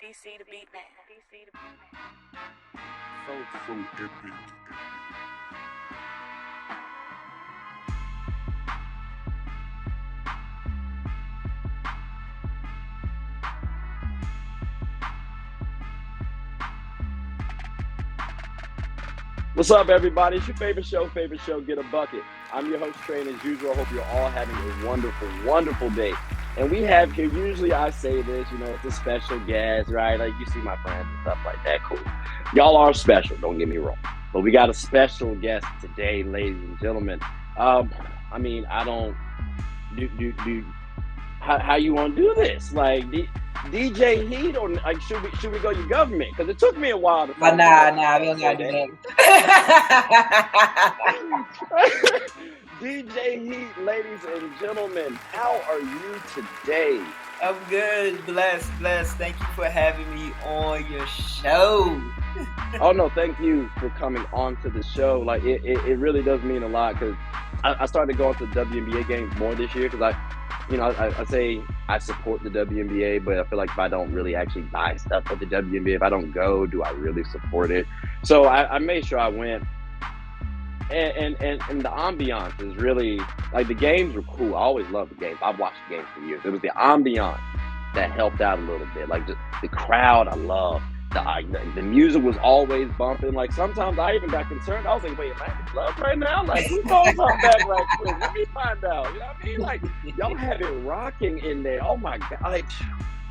DC the beat man. DC the beat man. So epic. What's up, everybody? It's your favorite show, Get a Bucket. I'm your host, Trey, and as usual, I hope you're all having a wonderful, wonderful day. And we have here, usually I say this, it's a special guest, right? Like, you see my friends and stuff like that, cool. Y'all are special, don't get me wrong. But we got a special guest today, ladies and gentlemen. How you want to do this? Like, DJ Heat, or like should we go your government? Because it took me a while to. But nah, we don't gotta do that. DJ Heat, ladies and gentlemen, how are you today? I'm good, blessed. Thank you for having me on your show. Oh no, thank you for coming on to the show. Like it really does mean a lot because I started going to WNBA games more this year because I say I support the WNBA, but I feel like if I don't really actually buy stuff for the WNBA, if I don't go, do I really support it? So I made sure I went. And the ambiance is really, like, the games were cool. I always loved the games. I've watched the games for years. It was the ambiance that helped out a little bit. Like, just the crowd, I loved. The music was always bumping. Like, sometimes I even got concerned. I was like, wait, am I in the club right now? Like, who's going something back right quick? Let me find out. You know what I mean? Like, y'all have it rocking in there. Oh, my God.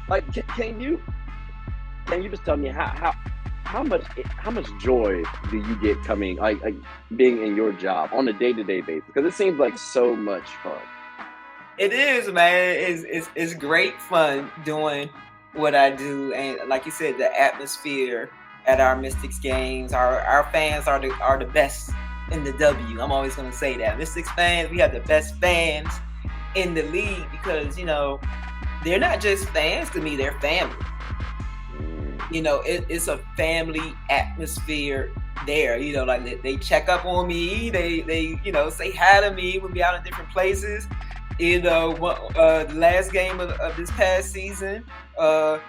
Like can you just tell me how much joy do you get coming, like being in your job on a day-to-day basis? Because it seems like so much fun. It is, man. It's great fun doing what I do, and like you said, the atmosphere at our Mystics games, our fans are the best in the W. I'm always gonna say that. Mystics fans, we have the best fans in the league because they're not just fans to me; they're family. It's a family atmosphere there. Like they check up on me. They say hi to me when we out in different places. The last game of this past season, one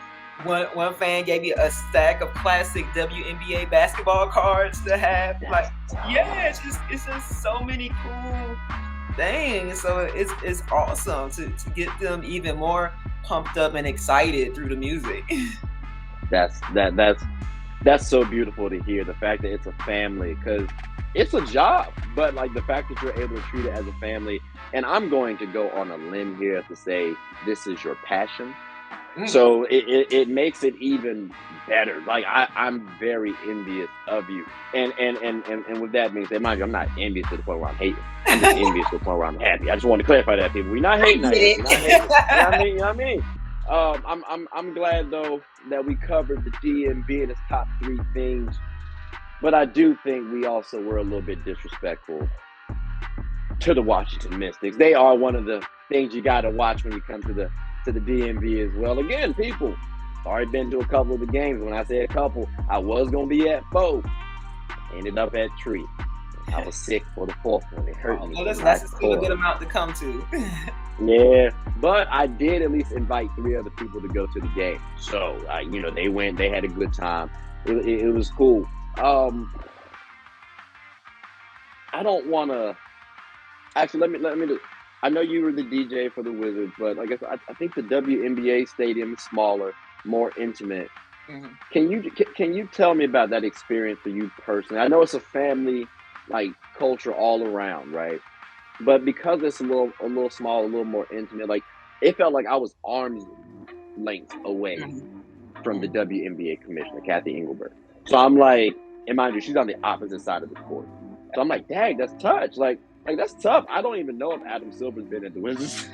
fan gave me a stack of classic WNBA basketball cards to have. Like, yeah, it's just so many cool things. So it's awesome to get them even more pumped up and excited through the music. That's so beautiful to hear, the fact that it's a family, because it's a job, but like the fact that you're able to treat it as a family. And I'm going to go on a limb here to say this is your passion. So it makes it even better. Like I'm very envious of you, and with that being said, mind you, I'm not envious to the point where I'm hating. I'm just envious to the point where I'm happy. I just want to clarify that, people. We're not hating. You know what I mean? I'm glad though that we covered the DMV and its top 3 things, but I do think we also were a little bit disrespectful to the Washington Mystics. They are one of the things you got to watch when you come to the DMV as well. Again, people, already been to a couple of the games. When I say a couple, I was gonna be at 4, ended up at 3. I was sick for the 4th one. It hurt me. Well, that's still a good amount to come to. Yeah, but I did at least invite 3 other people to go to the game. So, they went. They had a good time. It was cool. I don't want to. Actually, let me do. I know you were the DJ for the Wizards, but I guess I think the WNBA stadium is smaller, more intimate. Mm-hmm. Can you tell me about that experience for you personally? I know it's a family culture all around, right? But because it's a little small, a little more intimate, like it felt like I was arm's length away from the WNBA commissioner, Kathy Engelbert. So I'm like, and mind you, she's on the opposite side of the court. So I'm like, dang, that's touch. Like that's tough. I don't even know if Adam Silver's been at the Wizards.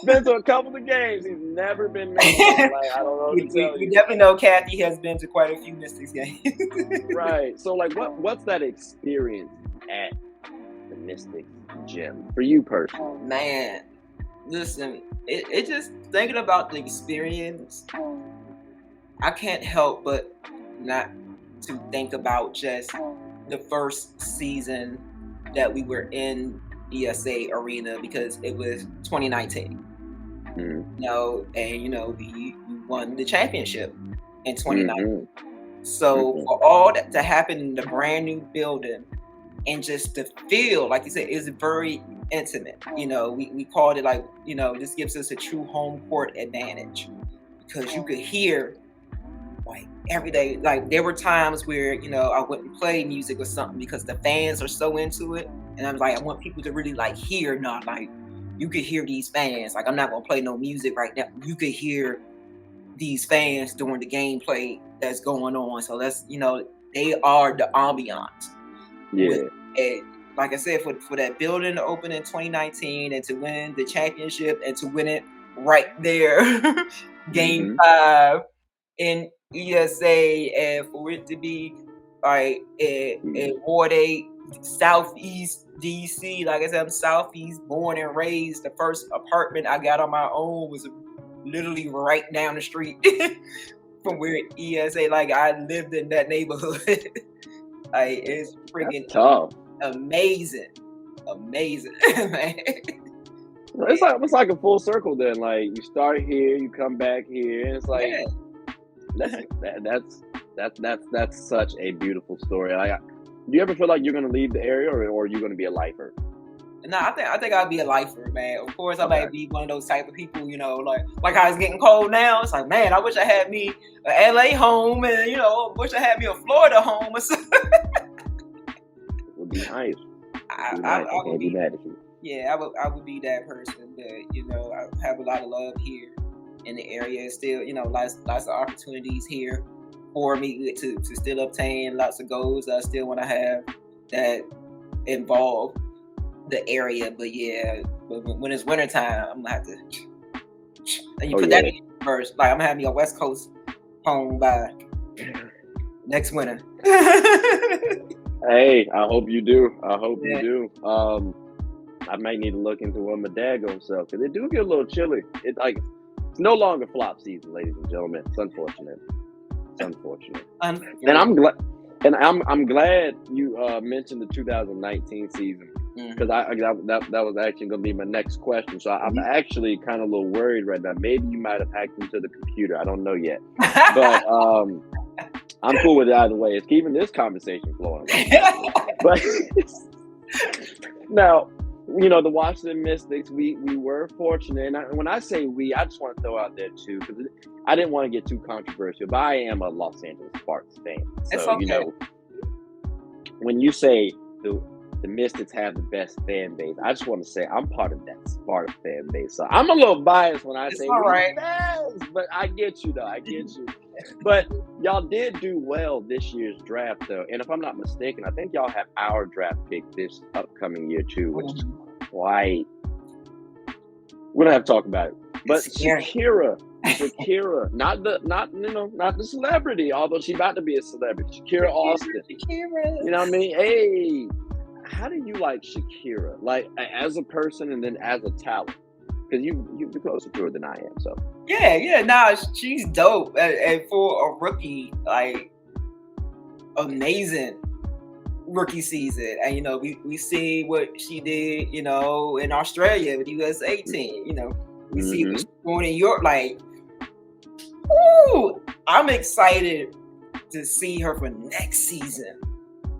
Been to a couple of games. He's never been mentioned. I don't know. We definitely know Kathy has been to quite a few Mystics games. Right. So what's that experience at the Mystics gym for you personally? Oh, man, listen, it just thinking about the experience, I can't help but not to think about just the first season that we were in ESA Arena because it was 2019. And we won the championship in 2019. So Mhm. for all that to happen in the brand new building, and just to feel, like you said, is very intimate. We called it like, this gives us a true home court advantage, because you could hear like every day. Like there were times where, I wouldn't play music or something because the fans are so into it. And I'm like, I want people to really like hear, not like, you could hear these fans. Like I'm not gonna play no music right now. You could hear these fans during the gameplay that's going on. So that's, they are the ambiance. Yeah. Like I said, for that building to open in 2019 and to win the championship and to win it right there, game 5 in ESA, and for it to be like in Ward 8, Southeast DC. Like I said, I'm Southeast born and raised. The first apartment I got on my own was literally right down the street from where ESA. Like I lived in that neighborhood. Like it's freaking tough. Amazing, man. It's like a full circle then. Like you start here, you come back here, and it's like that's such a beautiful story. Do you ever feel like you're gonna leave the area, or are you gonna be a lifer? No, I think I'll be a lifer, man. Of course, I might be one of those type of people, like how it's getting cold now. It's like, man, I wish I had me a LA home, and wish I had me a Florida home or something. Would be nice. I would be mad at you. Yeah, I would be that person. But I have a lot of love here in the area. Still, lots of opportunities here for me to still obtain lots of goals I still want to have that involve the area. But yeah, when it's wintertime, I'm gonna have to. And you put that in first. Like I'm gonna have me a West Coast home by next winter. Hey, I hope you do. You do. I might need to look into one my daggone self, because it do get a little chilly. It's no longer flop season, ladies and gentlemen. It's unfortunate. And I'm glad you mentioned the 2019 season, because that was actually going to be my next question. So I'm actually kind of a little worried right now. Maybe you might have hacked into the computer. I don't know yet, but I'm cool with it either way. It's keeping this conversation flowing. But now, the Washington Mystics, we were fortunate. And when I say we, I just want to throw out there too, because I didn't want to get too controversial, but I am a Los Angeles Sparks fan. So, it's okay. When you say the Mystics have the best fan base, I just want to say I'm part of that Sparks fan base. So I'm a little biased when I say we're best, but I get you though. I get you. But y'all did do well this year's draft though. And if I'm not mistaken, I think y'all have our draft pick this upcoming year too, which is quite, we don't have to talk about it. But Shakira, not the celebrity, although she's about to be a celebrity. Shakira Austin. Shakira. You know what I mean? Hey, how do you like Shakira? Like as a person and then as a talent? Because you're closer to her than I am, so. Yeah, nah, she's dope. And for a rookie, like, amazing rookie season. And, we see what she did, in Australia with the USA team. We see what she's doing in Europe. Like, ooh, I'm excited to see her for next season.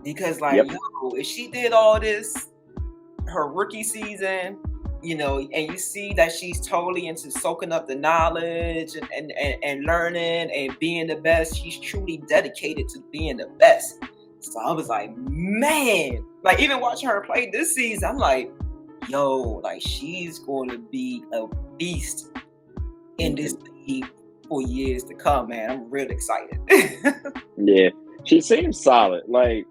Because, if she did all this, her rookie season, and you see that she's totally into soaking up the knowledge and learning and being the best. She's truly dedicated to being the best. So I was like, man, like even watching her play this season, I'm like, yo, like she's going to be a beast in this league for years to come, man. I'm really excited. Yeah, she seems solid. Like,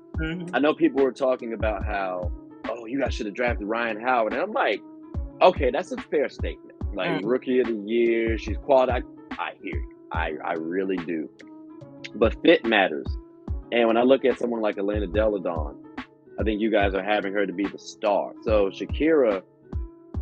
I know people were talking about how, you guys should have drafted Ryan Howard. And I'm like, okay, that's a fair statement. Like rookie of the year, she's qualified. I hear you. I really do. But fit matters. And when I look at someone like Elena Delle Donne, I think you guys are having her to be the star. So Shakira,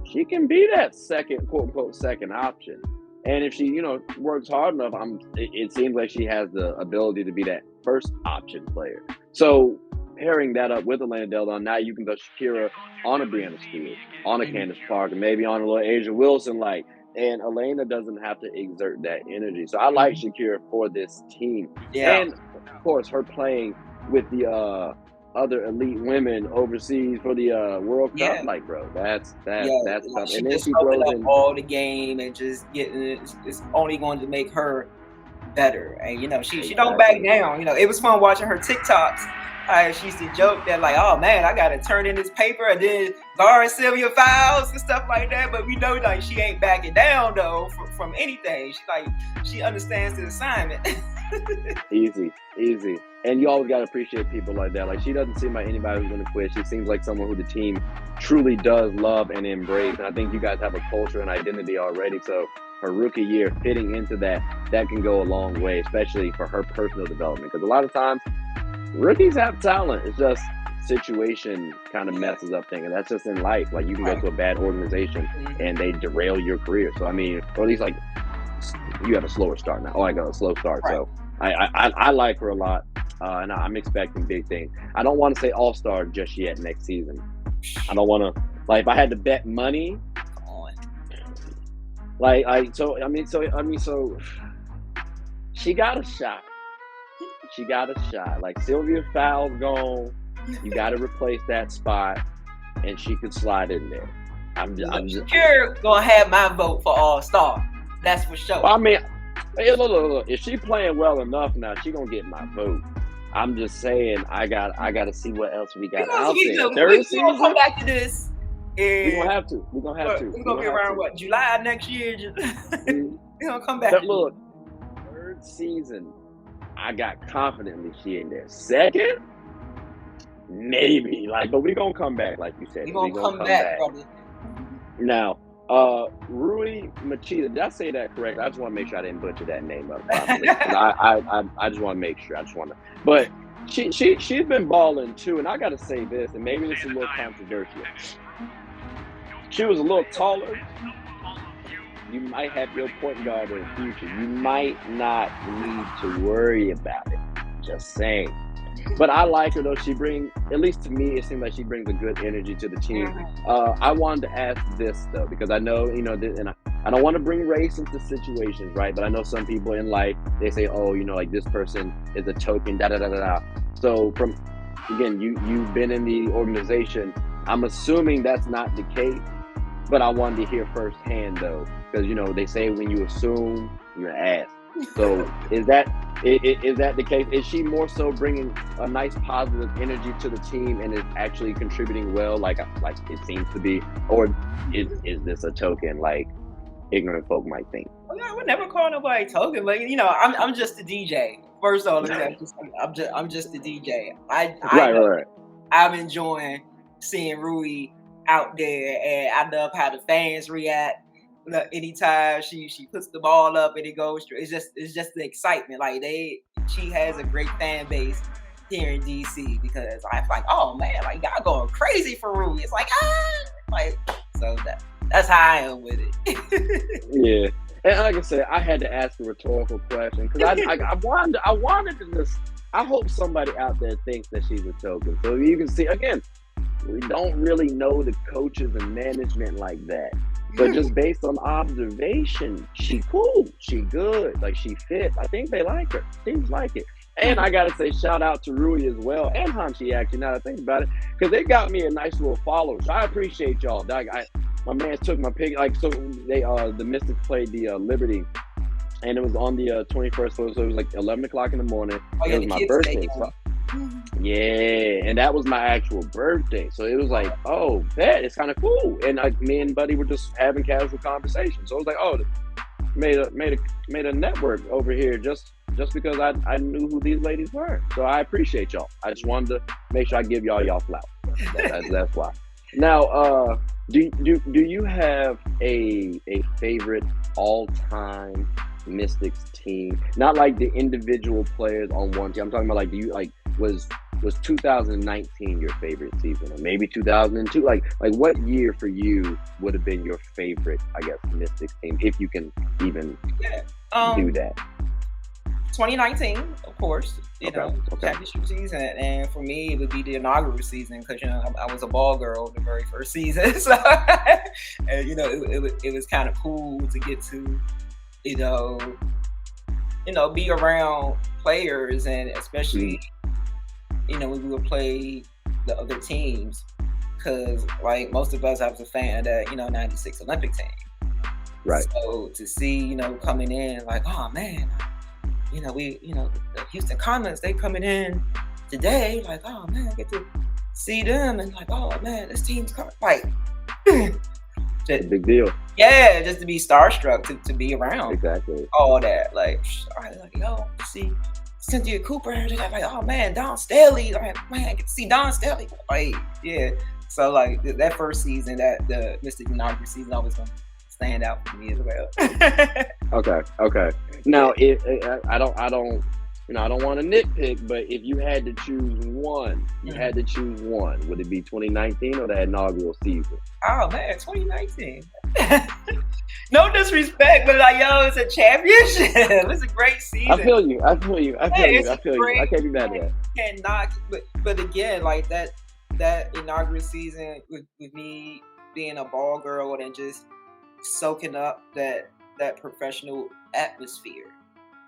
she can be that second, quote unquote, second option. And if she, works hard enough, it seems like she has the ability to be that first option player. So pairing that up with Elena Delle Donne, now you can go Shakira on a Brianna Stewart, on a Candace Parker, maybe on a little Asia Wilson. Like, And Elena doesn't have to exert that energy. So I like Shakira for this team. Yeah. And of course, her playing with the other elite women overseas for the World Cup. Yeah. Like, bro, that's Like, tough. she And then just she opened throws up in all the game and just getting it's only going to make her better. And she don't back down. It was fun watching her TikToks. She used to joke that like, oh man, I gotta turn in this paper and then guard Sylvia fouls and stuff like that. But we know like she ain't backing down though from anything. She understands the assignment. Easy. And you always gotta appreciate people like that. Like, she doesn't seem like anybody who's gonna quit. She seems like someone who the team truly does love and embrace. And I think you guys have a culture and identity already. So her rookie year fitting into that can go a long way, especially for her personal development. Because a lot of times rookies have talent. It's just situation kind of messes up things. And that's just in life. Like, you can go to a bad organization and they derail your career. So I mean, or at least like you have a slower start now. Oh, I got a slow start. Right. So I like her a lot. And I'm expecting big things. I don't want to say all-star just yet next season. I don't want to, like, if I had to bet money, so she got a shot. Like, Sylvia Fowles gone. You got to replace that spot, and she could slide in there. I'm just Shakira gonna have my vote for all-star. That's for sure. I mean, look, if she playing well enough now, she gonna get my vote. I'm just saying, I got to see what else we got out there. We're gonna come back to this. We're gonna have to. We're gonna be around July next year. We're gonna come back. But look, third season, I got confidently she in there. Second, maybe. But we're gonna come back, like you said. We're gonna come back, brother. Now, Rui Machida, did I say that correct? I just want to make sure I didn't butcher that name up. I just want to make sure. But she's been balling too, and I got to say this, and maybe this is a little controversial. She was a little taller. You might have your point guard in the future. You might not need to worry about it. Just saying. But I like her, though. She brings, at least to me, it seems like she brings a good energy to the team. I wanted to ask this, though, because I know, and I don't want to bring race into situations, right? But I know some people in life, they say, oh, like this person is a token, da-da-da-da-da. So again, you've been in the organization. I'm assuming that's not the case, but I wanted to hear firsthand, though, because, they say when you assume, you're an ass. So is that the case? Is she more so bringing a nice positive energy to the team and is actually contributing well, like it seems to be, or is this a token like ignorant folk might think? Well, I would never call nobody token. I'm just a DJ. First of all, I'm just a DJ. Right. I'm enjoying seeing Rui out there, and I love how the fans react. Anytime she puts the ball up and it goes through, it's just the excitement. She has a great fan base here in DC because I'm like, oh man, y'all going crazy for Rui. It's so that's how I am with it. Yeah, and like I said, I had to ask a rhetorical question because I wanted to just. I hope somebody out there thinks that she's a token. So you can see again, we don't really know the coaches and management like that. But just based on observation, she cool, she good, she fit. I think they like her. Seems like it. And I gotta say, shout out to Rui as well, and Hanchi actually. Now that I think about it, because they got me a nice little follow. So I appreciate y'all. My man took my pick. So they the Mystics played the Liberty, and it was on the 21st. So it was 11 o'clock in the morning. It was my birthday. Yeah, and that was my actual birthday. So it was oh, bet it's kind of cool. And me and Buddy were just having casual conversations. So it was oh, made a network over here just because I knew who these ladies were. So I appreciate y'all. I just wanted to make sure I give y'all flowers. That's why. Now, do you have a favorite all-time Mystics team? Not the individual players on one team. I'm talking about do you was 2019 your favorite season, or maybe 2002? What year for you would have been your favorite, I guess, Mystics team, if you can even do that? 2019, of course, Okay. championship season, and for me, it would be the inaugural season because I was a ball girl the very first season, so and it was kind of cool to get to be around players, and especially when we would play the other teams, because like most of us, I was a fan of that 96 Olympic team. Right. So to see coming in like, oh man, the Houston Comets, they coming in today, like, oh man, I get to see them, and like, oh man, this team's coming, like, It's a big deal. Yeah, just to be starstruck, to be around Exactly. all that, like, yo, see Cynthia Cooper, like, oh man, Don Staley, like, man, I get to see Don Staley, like, yeah. So like that first season, that the Mystic inaugural season, always gonna stand out for me as well. Okay. Now, I don't want to nitpick, but if you had to choose one, would it be 2019 or the inaugural season? Oh man, 2019. No disrespect, but like, yo, it's a championship. It's a great season. I feel you. I can't be mad at that. Cannot, but again, like that inaugural season with me being a ball girl and just soaking up that professional atmosphere.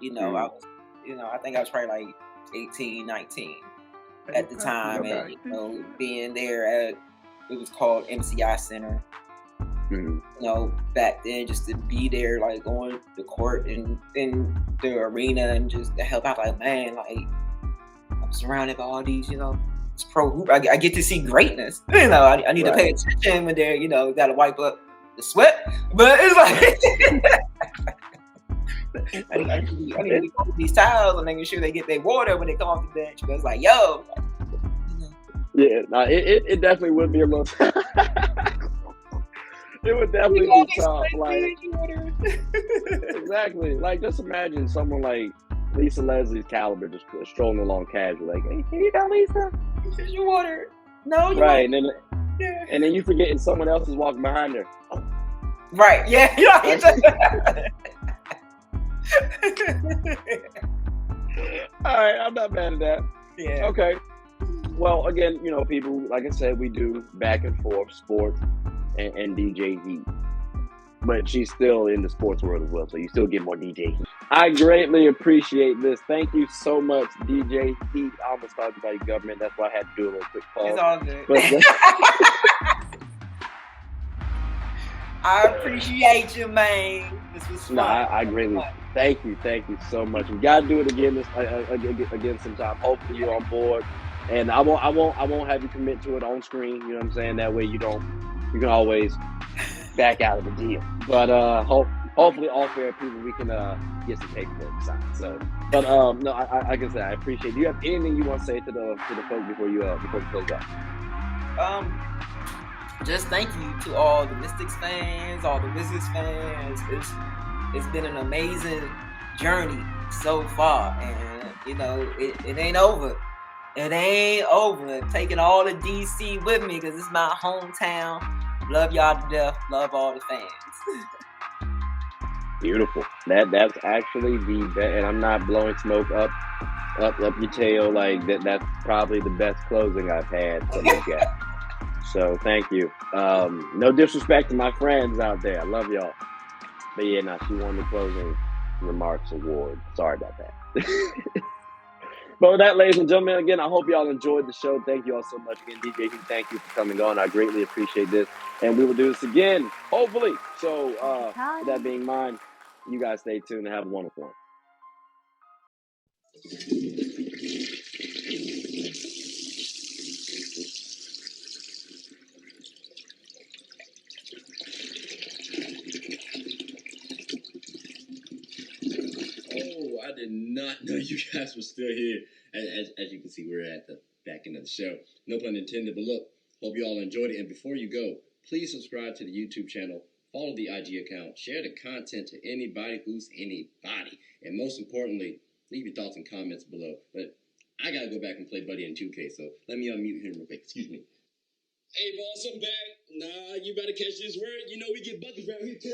I was, I think I was probably like 18, 19 at the time, and being there at, it was called MCI Center. Back then, just to be there, like on the court and in the arena, and just to help out, like, man, like, I'm surrounded by all these, it's pro hoop. I get to see greatness. I need to pay attention when they're, got to wipe up the sweat, but it's like I need to go these towels and making sure they get their water when they come off the bench. But it's like, yo, yeah, no, it definitely would be a little. It would definitely be tough. Like, exactly. Like, just imagine someone like Lisa Leslie's caliber just strolling along casually, like, hey, here you go, Lisa. Here's your water. No, you right, and then you forgetting someone else is walking behind her. Oh. Right. Yeah. All right, I'm not mad at that. Yeah. Okay. Well, again, people, like I said, we do back and forth sports and DJ Heat. But she's still in the sports world as well, so you still get more DJ Heat. I greatly appreciate this. Thank you so much, DJ Heat. I almost talked about your government. That's why I had to do a little quick pause. It's all good. I appreciate you, man. This was fun. No, I greatly thank you so much. We gotta do it again again sometime. Hopefully you're on board, and I won't have you commit to it on screen. You know what I'm saying? That way you can always back out of the deal. But hopefully all fair people, we can get some paperwork signed. So, but no, like I said, I appreciate it. Do you have anything you want to say to the folks before you close out? Just thank you to all the Mystics fans, all the Wizards fans. It's been an amazing journey so far, and it ain't over. It ain't over. Taking all the DC with me because it's my hometown. Love y'all to death. Love all the fans. Beautiful. That's actually the best, and I'm not blowing smoke up your tail. Like that's probably the best closing I've had to look at. So thank you. No disrespect to my friends out there. I love y'all. But yeah, she won the closing remarks award. Sorry about that. But with that, ladies and gentlemen, again, I hope y'all enjoyed the show. Thank you all so much again. DJ Heat, thank you for coming on. I greatly appreciate this. And we will do this again, hopefully. So with that being mine, you guys stay tuned and have a wonderful one. I did not know you guys were still here. As you can see, we're at the back end of the show. No pun intended, but look, hope you all enjoyed it. And before you go, please subscribe to the YouTube channel, follow the IG account, share the content to anybody who's anybody. And most importantly, leave your thoughts and comments below. But I got to go back and play Buddy in 2K, so let me unmute him real quick. Excuse me. Hey, boss, I'm back. Nah, you better catch this word. We get buckets around here, kid.